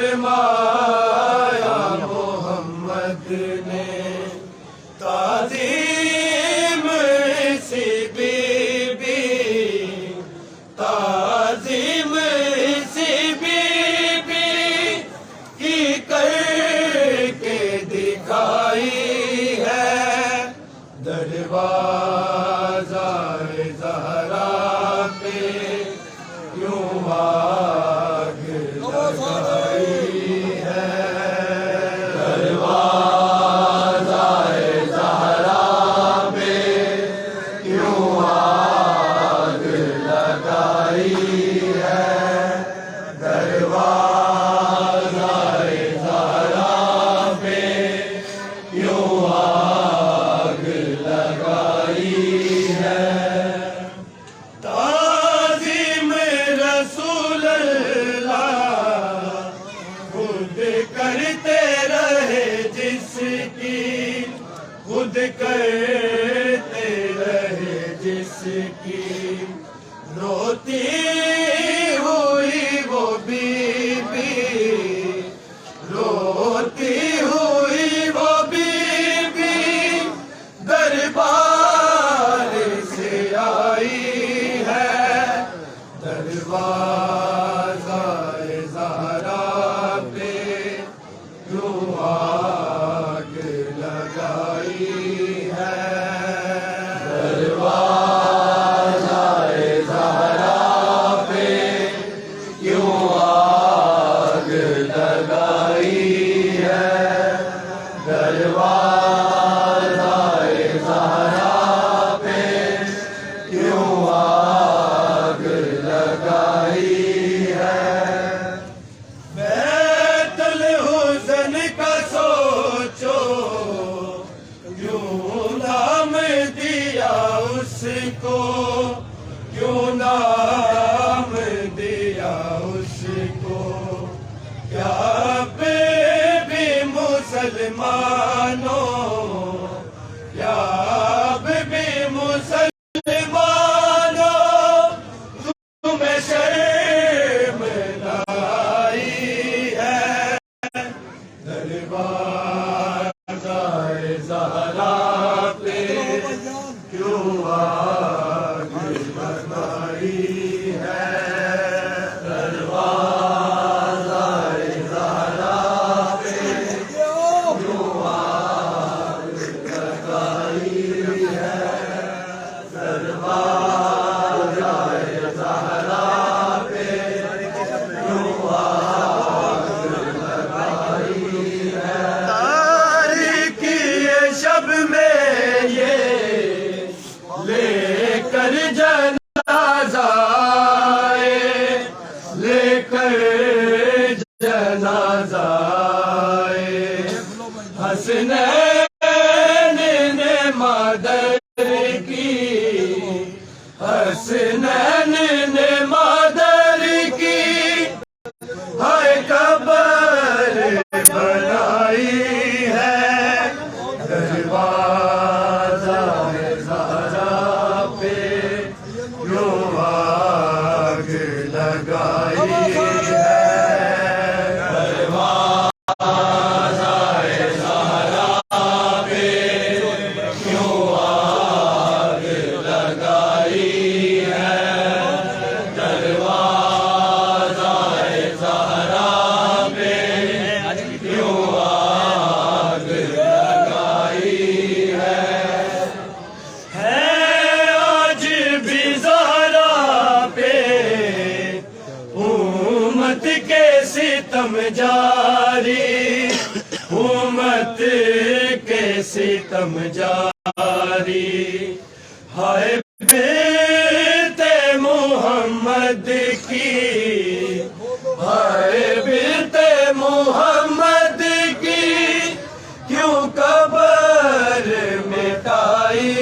फरमाया मोहम्मद ने ताज़ीम सी बीबी, ताज़ीम सी बीबी की करके दिखाई है। दरवाज़ा ज़हरा पे यूं आग लगाई है। दरवाज़ा ज़हरा पे यूं आग लगाई है। दरवाज़ा ज़हरा पे यूं आग लगाई है। ताज़ीम रसूल अल्लाह खुद करते रहे जिसकी, खुद करते रहे जिसकी। रोती हुई वो बीबी, रोती हुई वो बीबी दरबार से आई है। दरवाज़ा ज़हरा पे यूं आग लगाई है। दरवाज़ा ज़हरा पे यूं आग लगाई है। दरवाज़ा ज़हरा पे यूं आग लगाई है। बैतुल हुज़न का सोचो, क्यों नाम दिया उसको, क्यों नाम दिया उसको। क्या भी मुसलमानों, क्या भी मुसलमानों तुम्हें शर्म न आई है। दरवाज़ा ज़हरा पे क्यों आग लगाई है। दरवाज़ा ज़हरा पे क्यों आग लगाई है। दरवाज़ा ज़हरा पे क्यों आग लगाई है। तारीकी शब में ये लेकर जनाज़ा आए, लेकर जनाज़ा आए। हसनैन ने मदद की, हसनैन ने मदद की। हाय कब्र बनाई है। दरवाज़ा ज़हरा पे यूं आग लगाई है। दरवाज़ा ज़हरा पे क्यों आग लगाई है। दरवाज़ा ज़हरा पे क्यों आग लगाई है। आज भी ज़हरा पे उम्मत के सितम जारी, उम्मत के सितम जारी। हाय बेते मोहम्मद की, हाय बेते मोहम्मद की क्यों कब्र मिटाई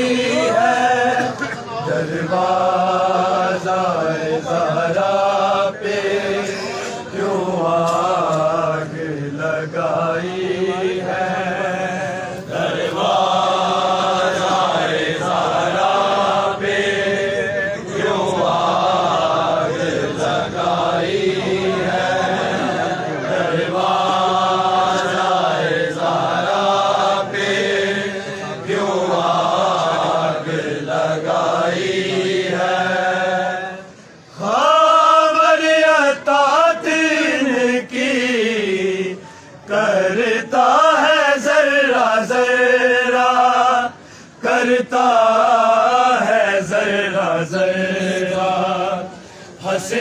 है। दरवाज़ा ज़हरा पे क्यों आग लगाई है। दरवाज़ा ज़हरा पे क्यों आग लगाई है।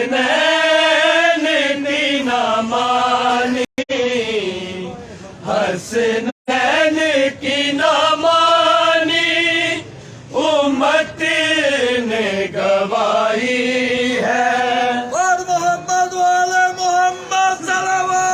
हसनैन दीना मानी, हसनैन की ना मानी, उम्मत ने गवाही है। और मोहम्मद वाले मोहम्मद सलावत।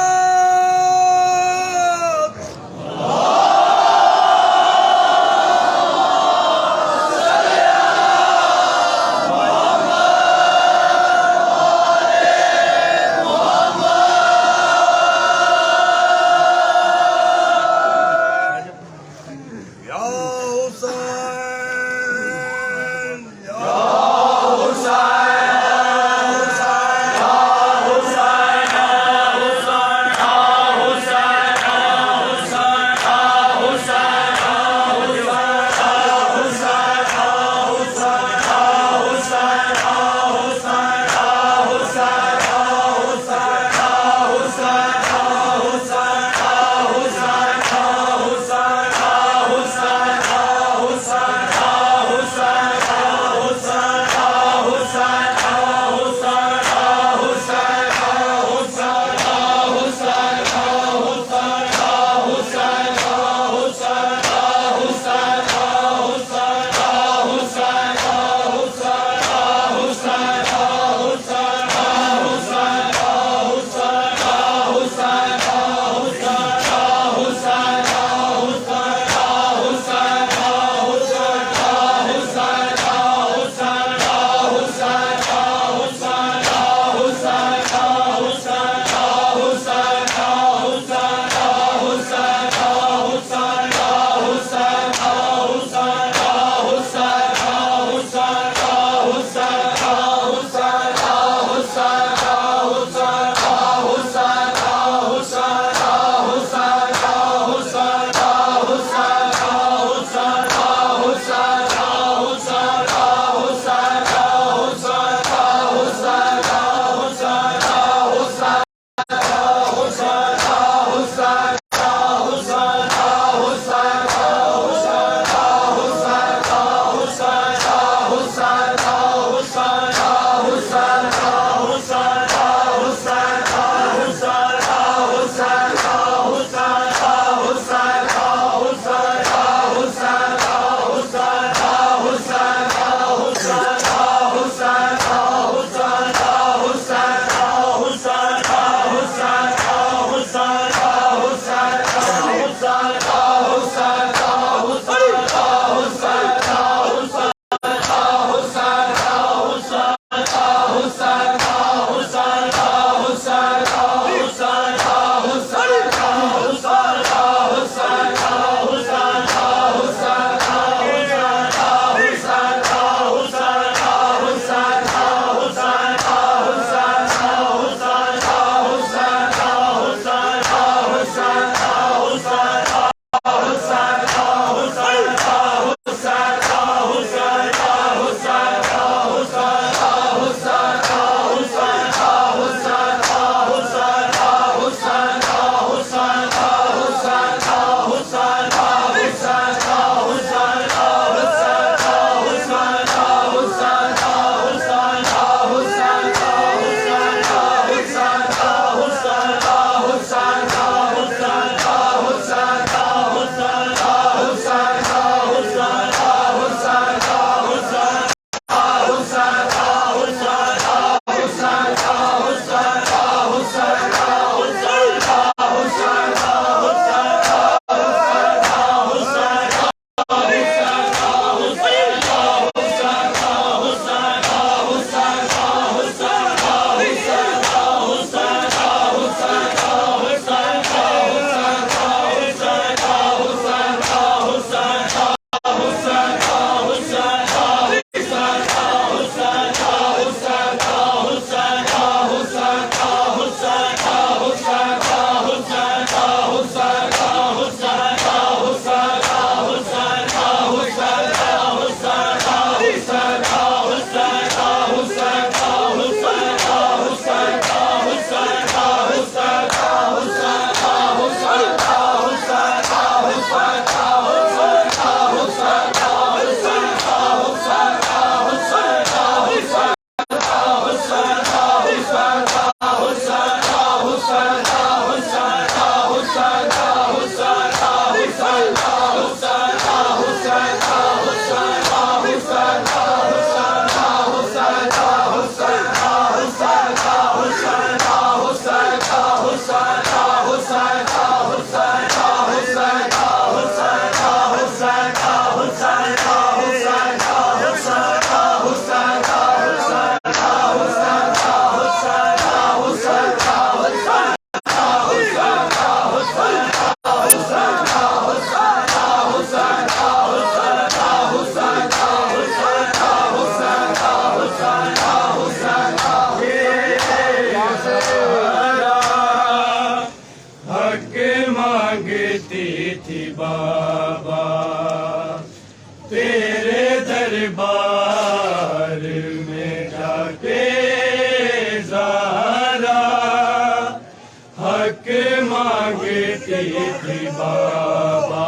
मांगती थी बाबा।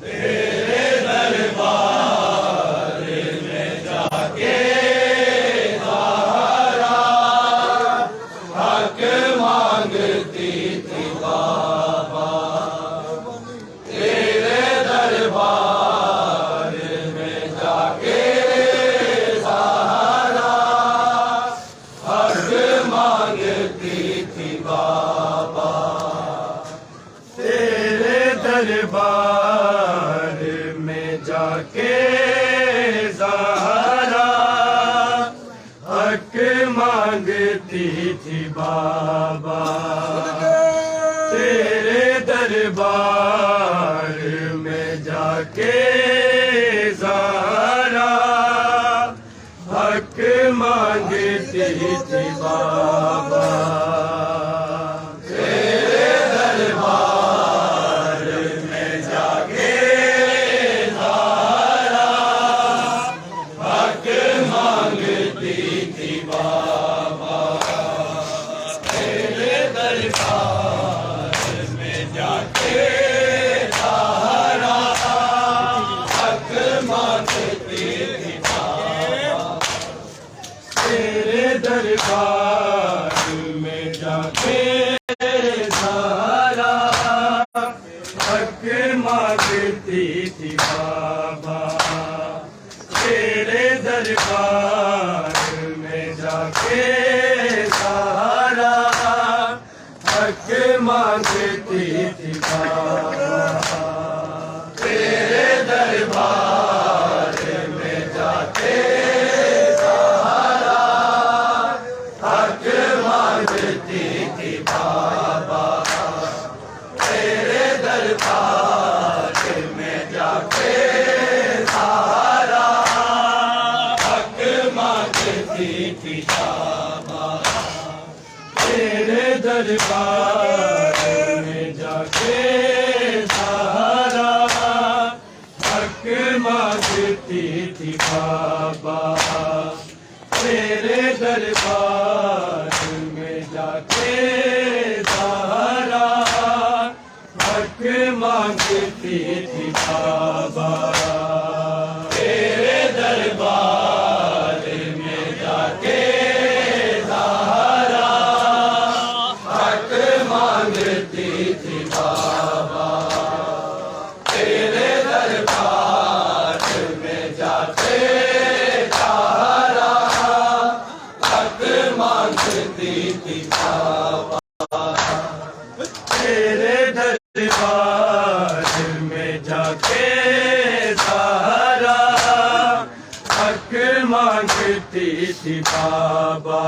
तेरे दरबार में जाके सहारा हक मांगती थी बाबा। तेरे दरबार में जाके सहारा हक मांगती थी बाबा। तेरे दरबार में जाके सहारा हक मांगती थी बाबा। तेरे दरबार में जाके सहारा हक मांगती थी बाबा। तेरे दरबार में जाके सहारा हक मांगती थी बाबा। तेरे दरबार में जाके सहारा हक मांगती थी बाबा। तेरे दरबार में जाके सहारा हक मांगती थी बाबा। तेरे दरबार में जाके सहारा हक मांगती थी बाबा। तेरे दरबार में जाके सहारा हक मांगती थी बाबा। तेरे दरबार में जाके सहारा हक मांगती थी बाबा। तेरे दरबार में जाके सहारा हक मांगती थी बाबा। तेरे दरबार में जाके सहारा हक मांगती थी बाबा। तेरे दरबार में जाके सहारा हक मांगती थी बाबा। तेरे दरबार में जाके सहारा हक मांगती थी बाबा। तेरे दरबार में जाके सहारा हक मांगती थी बाबा।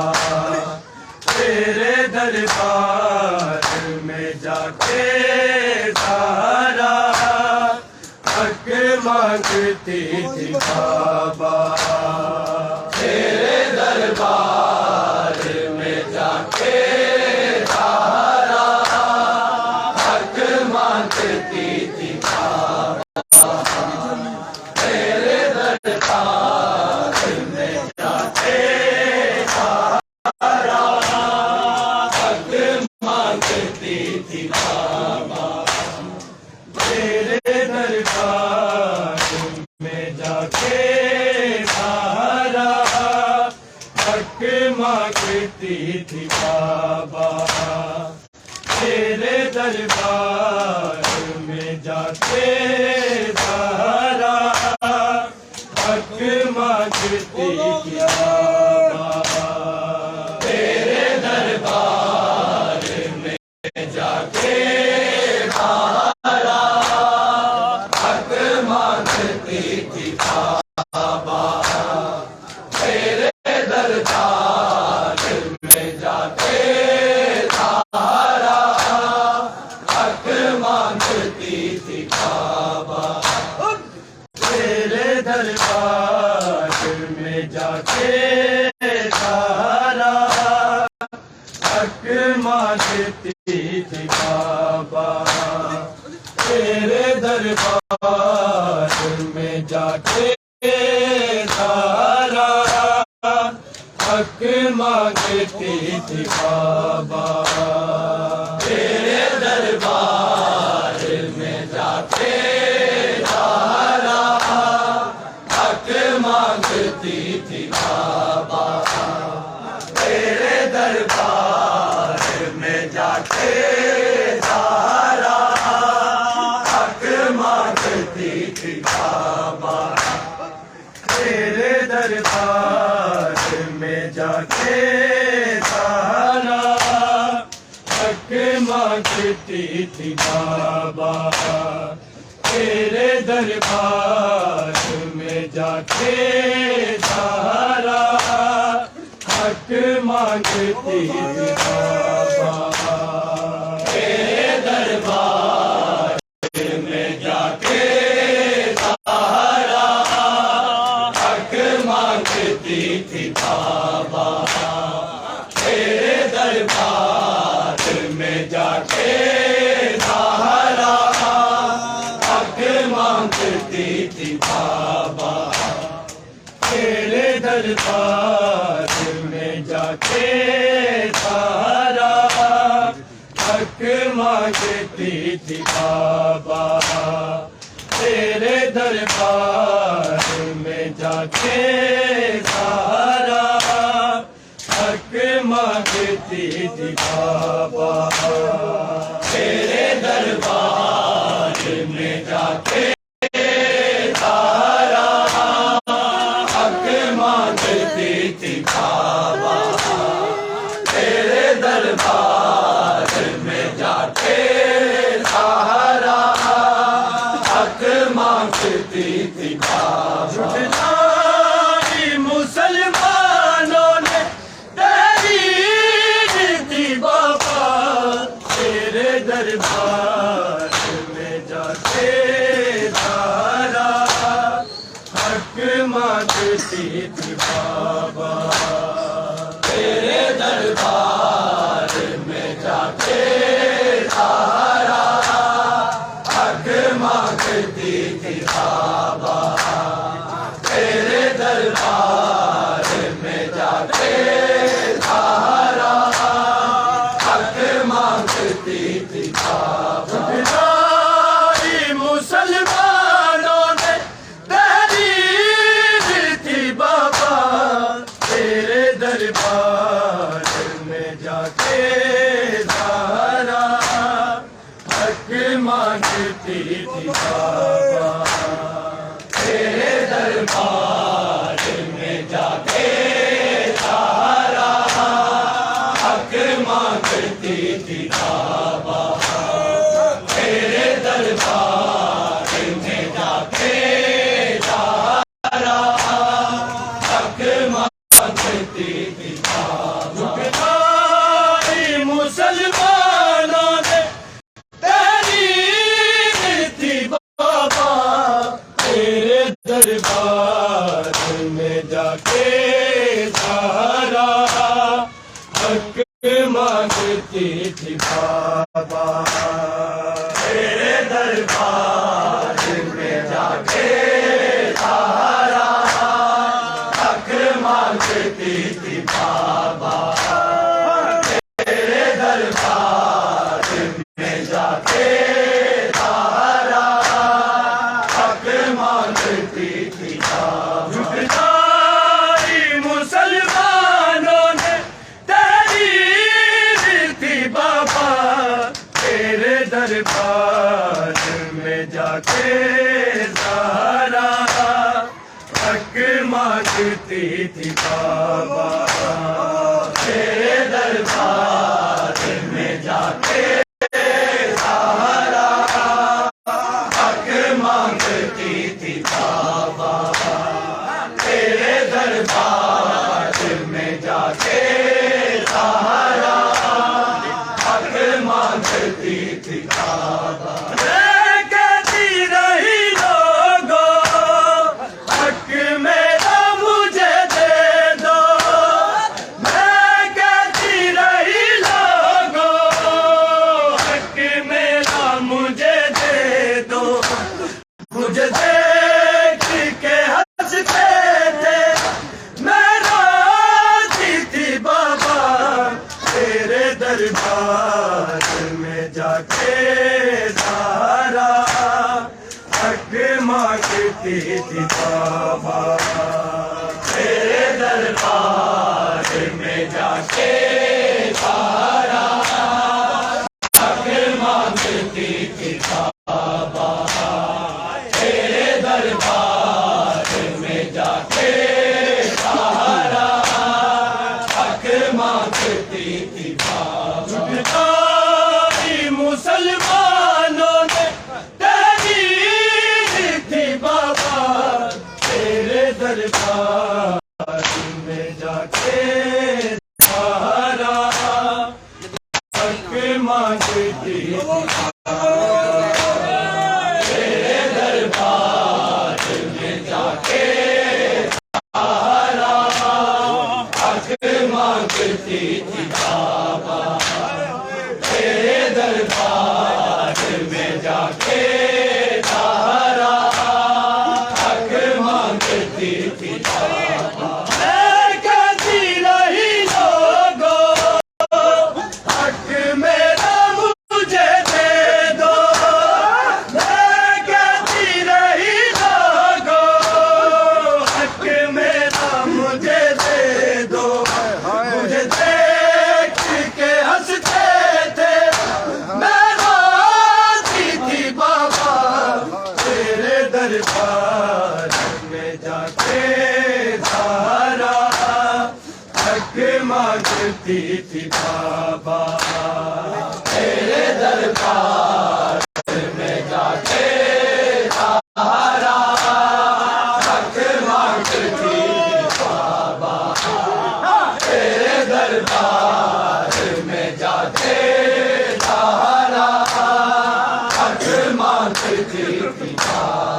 तेरे दरबार में जाके सहारा हक मांगती थी बाबा। तेरे दरबार में जाके सहारा हक मांगती थी बाबा। तेरे दरबार में जाके सहारा हक मांगती थी बाबा। तेरे दरबार में जाके सहारा हक मांगती थी बाबा। तेरे दरबार में जाके सहारा हक मांगती थी बाबा। तेरे दरबार में जाके सहारा हक मांगती थी बाबा। तेरे दरबार में जाके सहारा हक मांगती थी बाबा। तेरे दरबार में जाके सहारा हक मांगती थी बाबा। तेरे दरबार में जाके सहारा हक मांगती थी बाबा। तेरे दरबार में जाके सहारा हक मांगती थी बाबा। तेरे दरबार में जाके सहारा हक मांगती थी बाबा। तेरे दरबार में जाके सहारा हक मांगती थी बाबा। तेरे दरबार में जाके सहारा हक मांगती थी बाबा। तेरे दरबार में जाके सहारा हक मांगती थी बाबा। तेरे दरबार में जाके सहारा हक मांगती थी बाबा। तेरे दरबार में जाके सहारा हक मांगती थी बाबा। तेरे दरबार में जाके सहारा हक मांगती थी बाबा। तेरे दरबार में जाके सहारा हक मांगती थी बाबा। तेरे दरबार में जाके सहारा हक मांगती थी बाबा। मुसलमानों ने तेरी थी बाबा। तेरे दरबार में जाके सहारा हक मांगती थी बाबा। तेरे दरबार में जाके सहारा हक मांगती थी बाबा। तेरे दरबार में जाके सहारा हक मांगती थी बाबा। मुसलमानों ने तेरी थी बाबा। तेरे दरबार में जाके सहारा हक मांगती थी बाबा। तेरे दरबार में जाके सहारा हक मांगती थी बाबा। तेरे दरबार में जाके सहारा हक मांगती थी बाबा। मुसलमानों ने तेरी थी बाबा। तेरे दरबार में जाके सहारा हक मांगती थी बाबा। तेरे दरबार में जाके सहारा हक मांगती थी बाबा। तेरे दरबार में जाके सहारा हक मांगती थी बाबा। मुसलमानों ने तेरी थी बाबा। तेरे दरबार में जाके सहारा हक मांगती थी बाबा। तेरे दरबार में जाके सहारा हक मांगती थी बाबा। तेरे दरबार में जाके सहारा हक मांगती थी बाबा। कहती रही लोगों हक मेरा मुझे दे दो। मैं कहती रही मांगती थी बाबा, तेरे दरबार में जाके सहारा हक मांगती थी बाबा, तेरे दरबार में जाके सहारा हक मांगती थी बाबा। मुसलमानों ने तहरीर थी बाबा, तेरे दरबार में जाके सहारा हक मांगती थी बाबा, तेरे दरबार में जाके सहारा हक मांगती थी बाबा, तेरे दरबार में जाके सहारा हक मांगती थी बाबा। मैं कहती रही लोगों, हक मेरा मुझे दे दो, मैं कहती रही लोगों, हक मेरा मुझे दे दो, मुझे देख के हंसते थे मैं रोती थी बाबा, तेरे दरबार में जाके सहारा हक मांगती थी बाबा, तेरे दरबार में जाके सहारा हक मांगती थी बाबा, तेरे दरबार में जाके सहारा हक मांगती थी बाबा।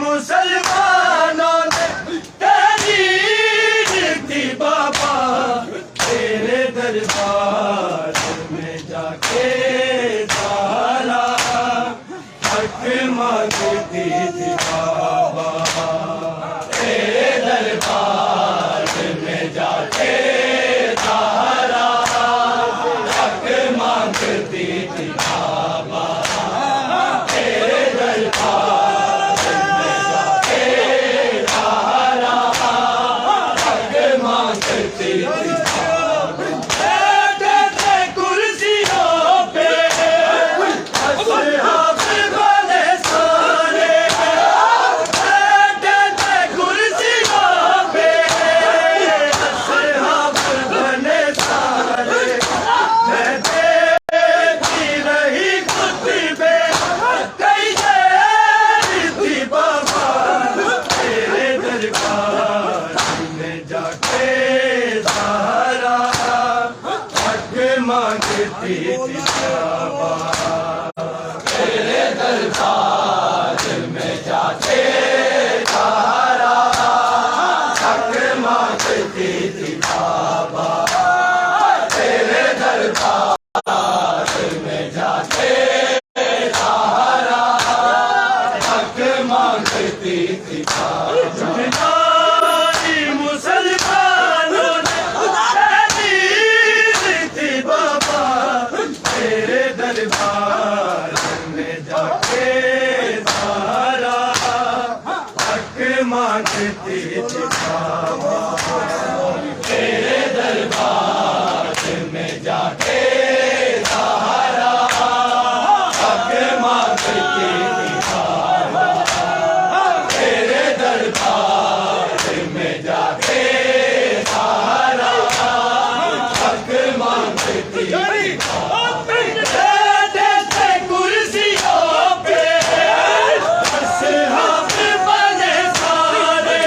मुसलमानों ने तहरीर थी बाबा, तेरे दरबार में जाके सहारा हक मांगती थी बाबा, तेरे दरबार में जाके सहारा हक मांगती थी बाबा, तेरे दरबार में जाके सहारा हक मांगती थी बाबा। बैठे थे कुर्सियों पे असहाब बने सारे, बैठे थे कुर्सियों पे असहाब बने सारे, मैं देखती रही खुतबे कई देर थी बाबा, तेरे दरबार में जाके सहारा हक मांगती थी बाबा, तेरे दरबार में जाके सहारा हक मांगती थी बाबा, तेरे दरबार में जाके सहारा हक मांगती थी बाबा। मुसलमानों ने तहरीर थी बाबा, तेरे दरबार में जाके सहारा हक मांगती थी बाबा, तेरे दरबार में जाके सहारा हक मांगती थी बाबा, तेरे दरबार में जाके सहारा हक मांगती थी बाबा। बैठे थे कुर्सियों पे असहाब बने सारे,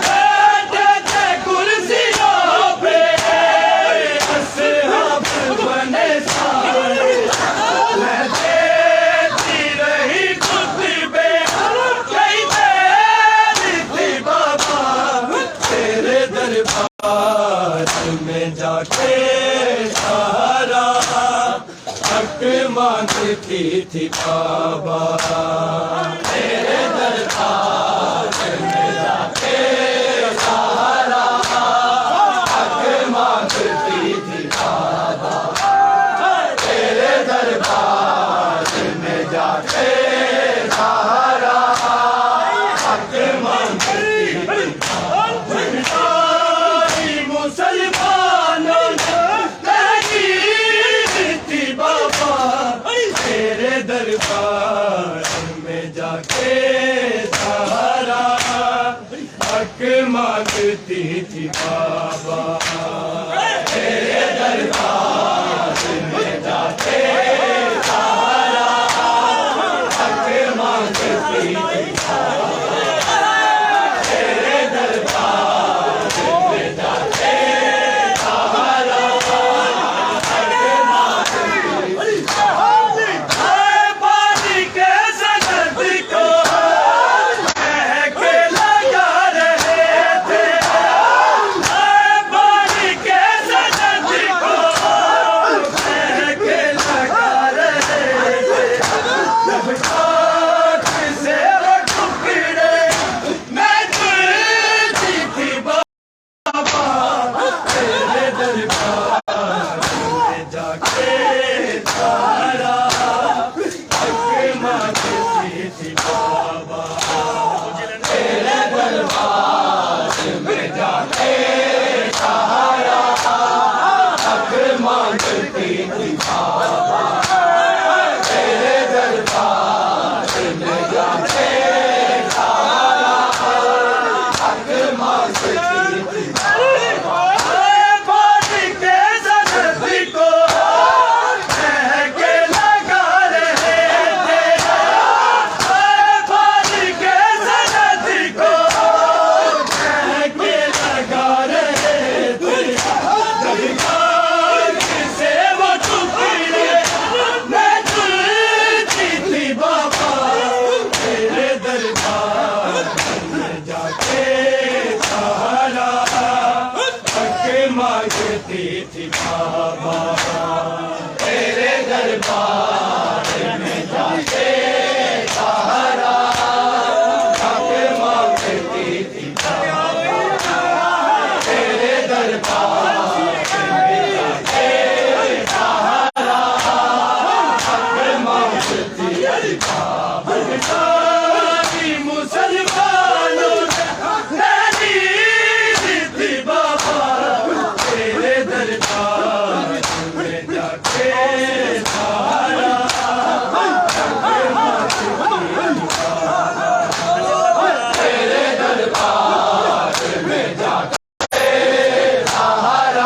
बैठे थे कुर्सियों पे असहाब बने सारे, मैं देखती रही खुतबे कई देर थी बाबा, तेरे दरबार में जाके सहारा हक मांगती थी बाबा, तेरे दरबार में जाके सहारा हक मांगती थी बाबा, तेरे दरबार में जाके सहारा बाबा तेरे दरबार में जाते सहारा हक मांगती थी बाबा तेरे दरबार में जाते सहारा हक मांगती थी पानी के सनद को महके लगा रहे थे पानी के सनद को महके लगा रहे थे जब आँख से वो टुकड़े मैं जुलती थी बाबा तेरे दरबार में जाके सहारा हक मांगती थी बाबा तेरे दरबार में जाके सहारा हक मांगती थी बाबा तेरे दरबार में जाके सहारा हक मांगती थी पानी के सनद को महके लगा रहे थे पानी के सनद को महके लगा रहे थे जब आँख से वो टुकड़े मैं जुलती थी बाबा तेरे दरबार में जाके सहारा हक मांगती थी बाबा तेरे दरबार में जाके सहारा हक मांगती थी बाबा तेरे दरबार में जाके सहारा हक मांगती थी बाबा सारी मुसलमानों ने तेरी थी बाबा तेरे दरबार में जाके सहारा हक मांगती थी बाबा तेरे दरबार में जाके सहारा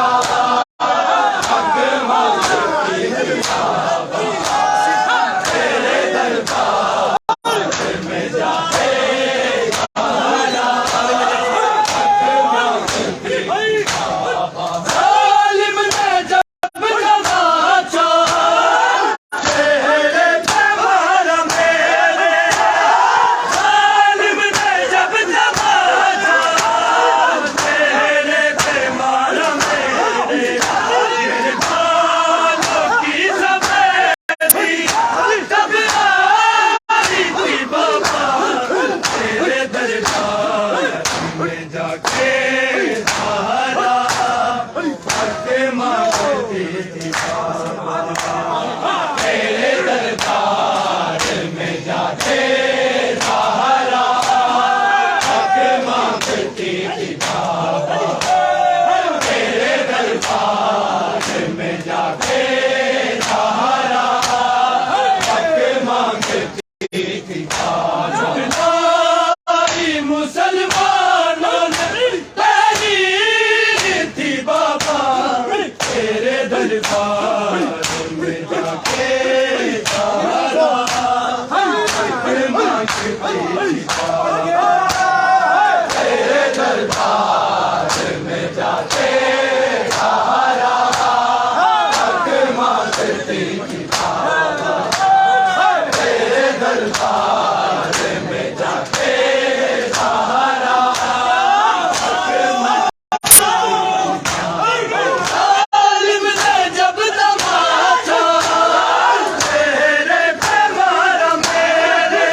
हक मांगती थी बाबा तेरे दरबार में जाके सहारा हक मांगती थी बाबा जालिम ने जब तमाचा चेहरे पे मारा मेरे जालिम ने जब तमाचा चेहरे पे मारा मेरे बालों की सफेदी जब आई थी बाबा तेरे दरबार में जाके सहारा हक मांगती थी बाबा तेरे दरबार में जाके सहारा हक मांगती थी बाबा तेरे दरबार में जाके सहारा हक मांगती थी बाबा सारी मुसलमानों ने तेरी थी बाबा तेरे दरबार में जाके सहारा हक मांगती थी बाबा तेरे दरबार में जाके सहारा हक मांगती थी बाबा तेरे दरबार में जाके सहारा हक जालिम ने जब तमाचा चेहरे पे मारा मेरे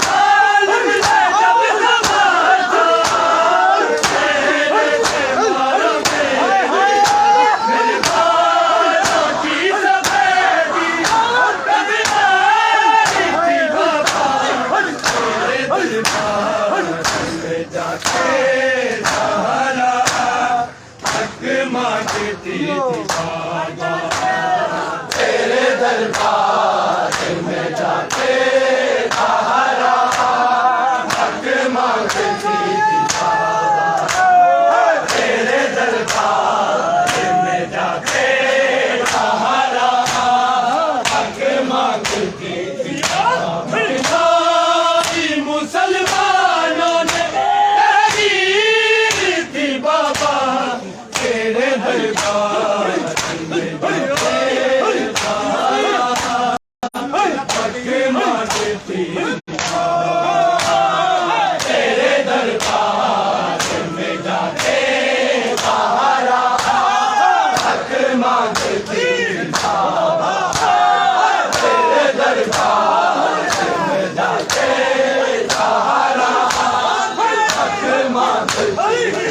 जालिम ने जब तमाचा चेहरे पे मारा मेरे बालों की सफेदी कभी आई थी बाबा तेरे दरबार में जाके सहारा हक मांगती थी बाबा तेरे दरबार में जाके सहारा हक मांगती थी बाबा दरबार में जाके हक मांगती तेरे दरबार में जाके सहारा हक मांगती तेरे दरबार में जाके सहारा हक मांगती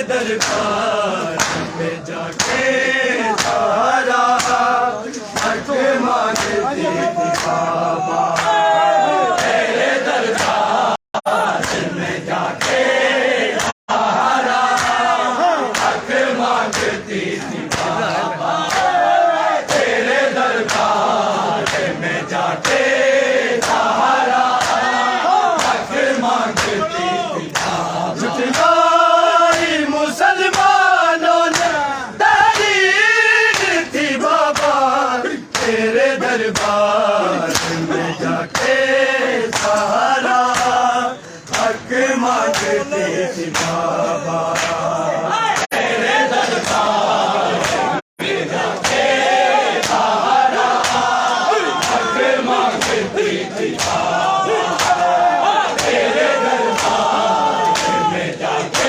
दरबार में जाके सहारा हक मांगती बाबा तेरे दरबार में जाके सहारा हक मांगती बाबा तेरे दरबार में जाके सहारा हक मांगती बाबा मुसलमानों ने तारीख थी बाबा तेरे दरबार में जाके सहारा हक मांगती थी बाबा तेरे दरबार में जाके सहारा हक मांगती थी बाबा तेरे दरबार में जाके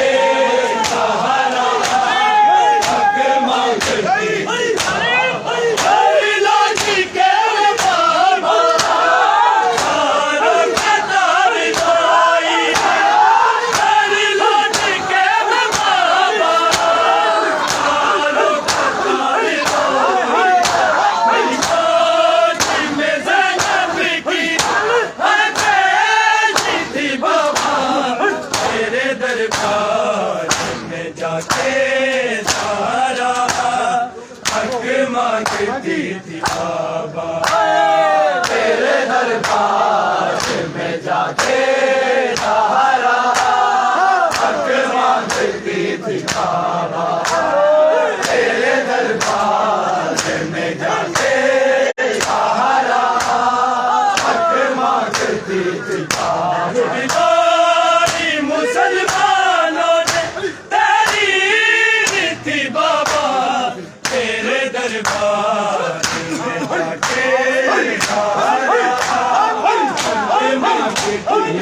दरबार में जाके सहारा हक मांगती थी बाबा तेरे दरबार में जाके सहारा हक मांगती थी बाबा तेरे दरबार में जाके सहारा हक मांगती थी बाबा मुसलमानों ने तारीख थी बाबा तेरे दरबार में जाके सहारा हक मांगती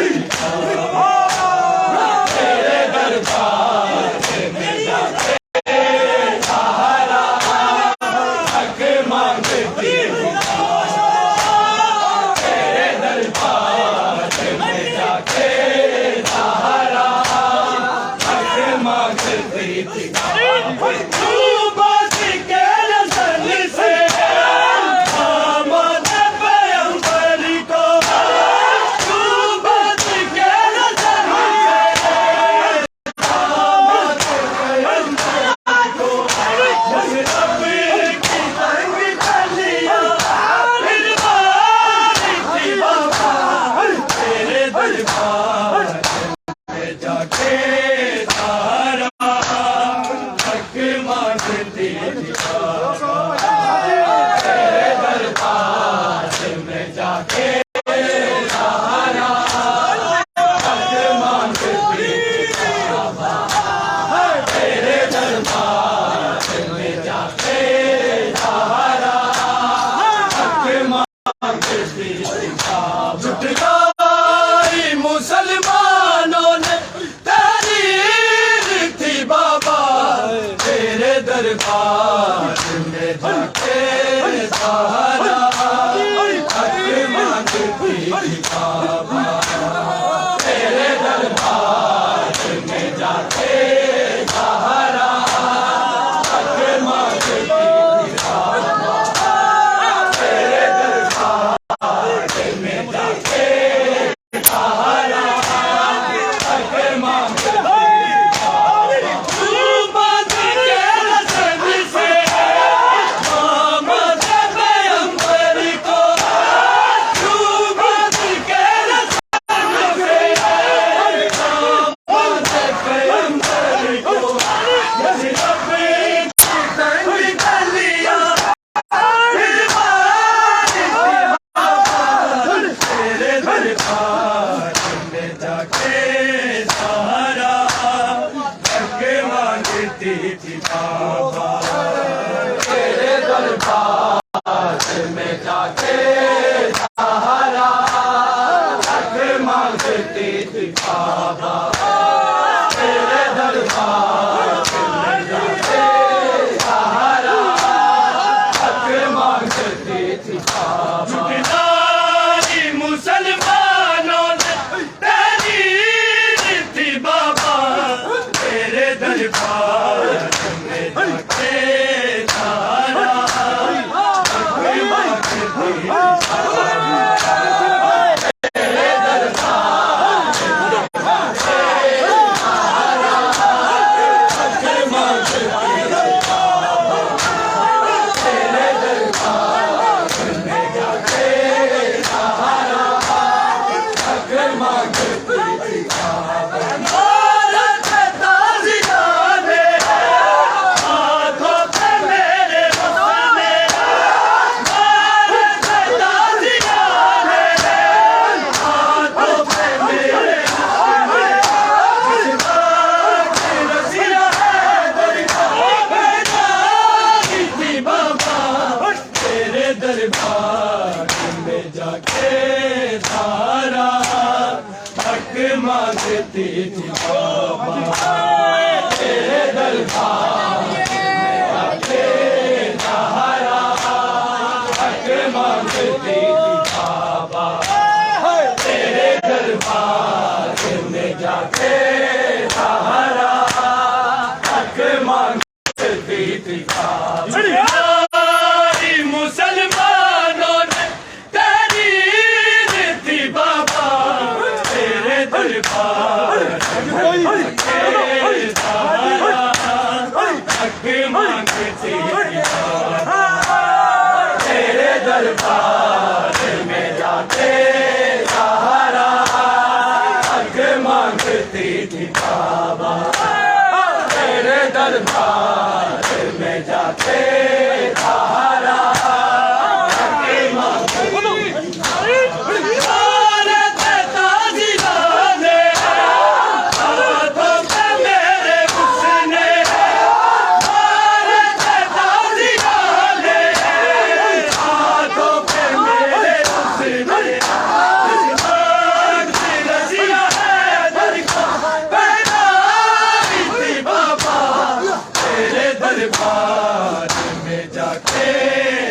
जाके सहारा हक मांगती थी बाबा तेरे दरबार में जाके सहारा हक मांगती थी बाबा। झुकनारी मुसलमानों ने तेरी थी बाबा तेरे दरबार में जाके सहारा दरबार में जाके सहारा हक मांगती थी बाबा तेरे दरबार में जाके सहारा हक मांगती थी बाबा तेरे दरबार में जाके सहारा हक मांगती थी बाबा। मुसलमानों ने तेरी थी बाबा तेरे दरबार में सहारा हक मांगती थी बाबा तेरे दरबार में जाके सहारा हक मांगती थी बाबा तेरे दरबार में जाके सहारा दरबार में जाके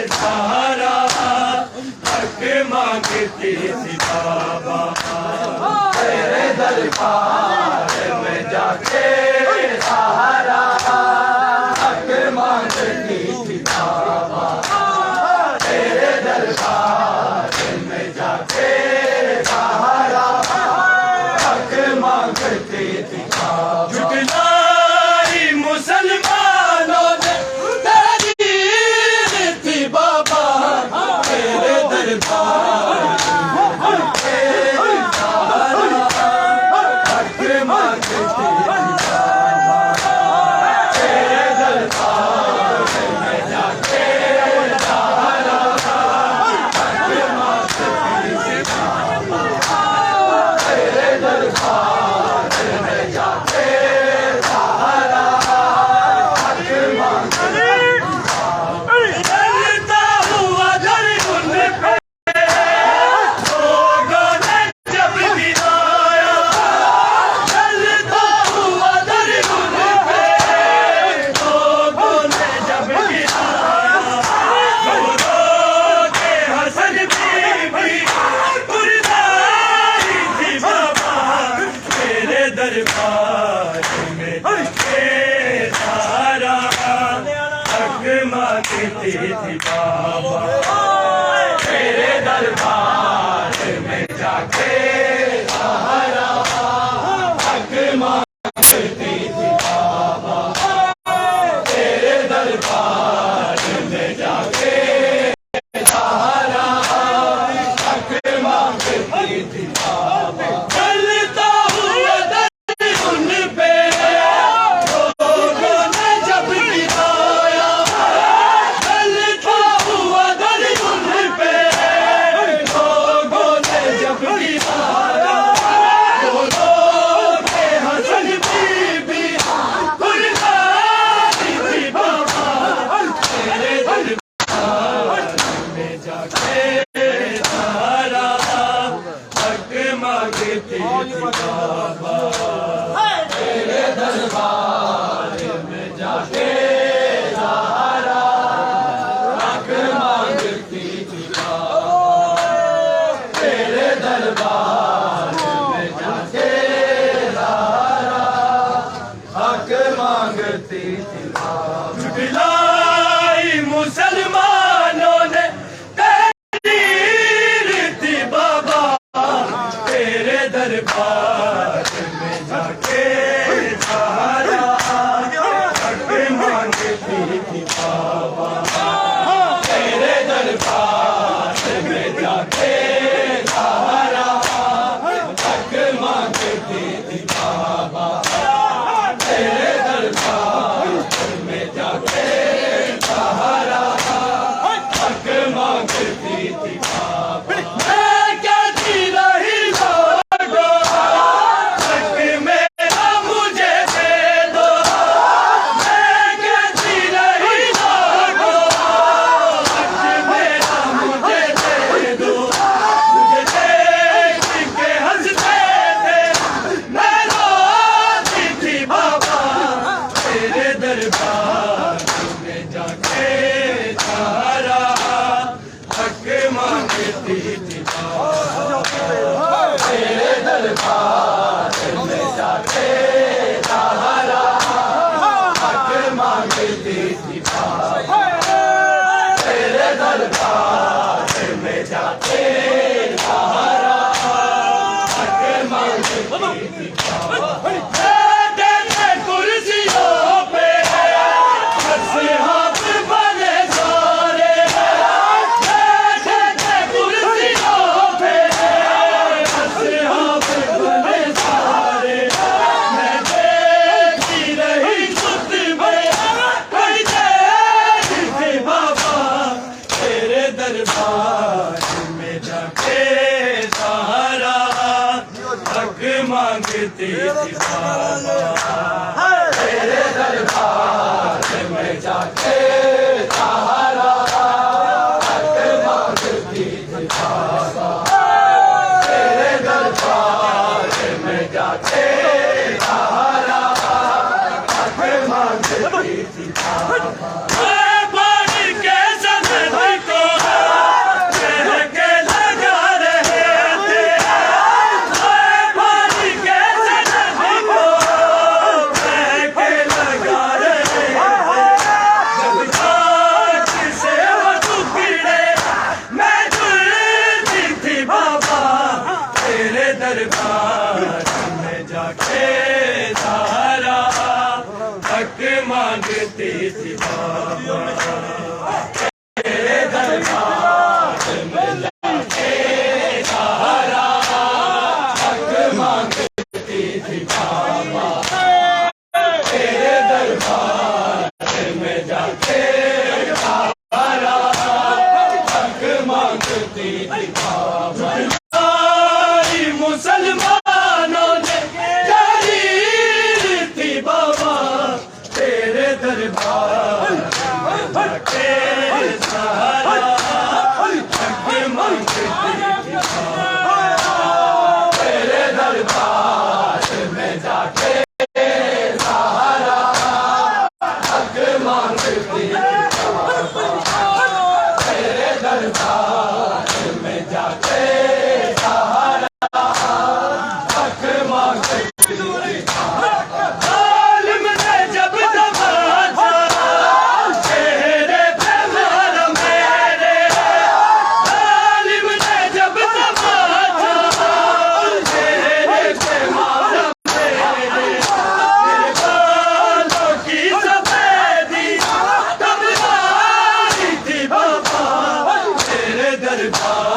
सहारा हक मांगती थी बाबा तेरे दरबार में जाके सहारा हक मांगती थी बाबा तेरे दरबार में जाके सहारा हक मांगती थी बाबा। झुकनारी मुसलमानों ने तेरी थी बाबा तेरे दरबार में सहारा हक मांगती थी बाबा तेरे दरबार में जाके सहारा हक मांगती थी बाबा तेरे दरबार में जाके सहारा हक मांगती चलता हुआ दर उन पे लोगों ने जब गिराया चलता हुआ दर उन पे लोगों ने जब गिराया लोगों के हसन बीबी कुर्बानी थी बाबा तेरे दरबार में जाके सहारा हक मांगती थी बाबा तेरे दरबार में जाके सहारा हक मांगती थी बाबा तेरे दरबार में जाके सहारा हक मांगती थी बाबा। चलता हुआ दर उन पे लोगों ने जब गिराया चलता हुआ दर उन पे थी बाबा तेरे दरबार में जाके सहारा हक मांगती थी बाबा तेरे दरबार में जाके सहारा हक मांगती थी बाबा बिलाई मुसलमानों ने तहरीर थी बाबा तेरे दरबार में जाके सहारा हक मांगती थी बाबा तेरे दरबार में जाके सहारा हक मांगती थी बाबा तेरे दरबार में जाके सहारा हक मांगती थी बाबा मैं कहती रही लोगो हक मेरा मुझे दे दो मैं कहती रही लोगो हक मेरा मुझे दे दो मुझे देख के हंसते थे मैं रोती थी बाबा तेरे दरबार में जाके सहारा हक मांगती थी बाबा तेरे दरबार में जाके सहारा हक मांगती थी बाबा तेरे दरबार में जाके सहारा हक मांगती थी बाबा तेरे कुर्सियों पे असहाब बने सारे तेरे कुर्सियों पे असहाब बने सारे मैं देखती रही खुद में कई देर थी बाबा तेरे दरबार में जाके सहारा हक मांगती थी बाबा तेरे दरबार में जाके सहारा हक मांगती थी बाबा तेरे दरबार में जाके सहारा हक मांगती थी बाबा मैं पढ़ के सनदी को कह के लगा रहे थे मैं पढ़ के सनदी को कह के लगा रहे थे जब तक से वो टुकड़े मैं जुड़ती थी बाबा तेरे दरबार में जाके सहारा हक मांगती थी बाबा तेरे दरबार में जाके सहारा हक मांगती थी बाबा तेरे दरबार में जाके सहारा हक मांगती थी बाबा सारी मुसलमानों ने तहरीर थी बाबा तेरे दरबार में जाके सहारा हक मांगती थी बाबा तेरे दरबार में जाके सहारा हक मांगती थी बाबा तेरे दरबार में जाके सहारा हक मांगती थी जालिम ने जब दबाया चेहरे पे मारा मेरे जालिम ने जब दबाया चेहरे पे मारा मेरे बालों की सफेदी तब लाई थी बाबा तेरे दरबार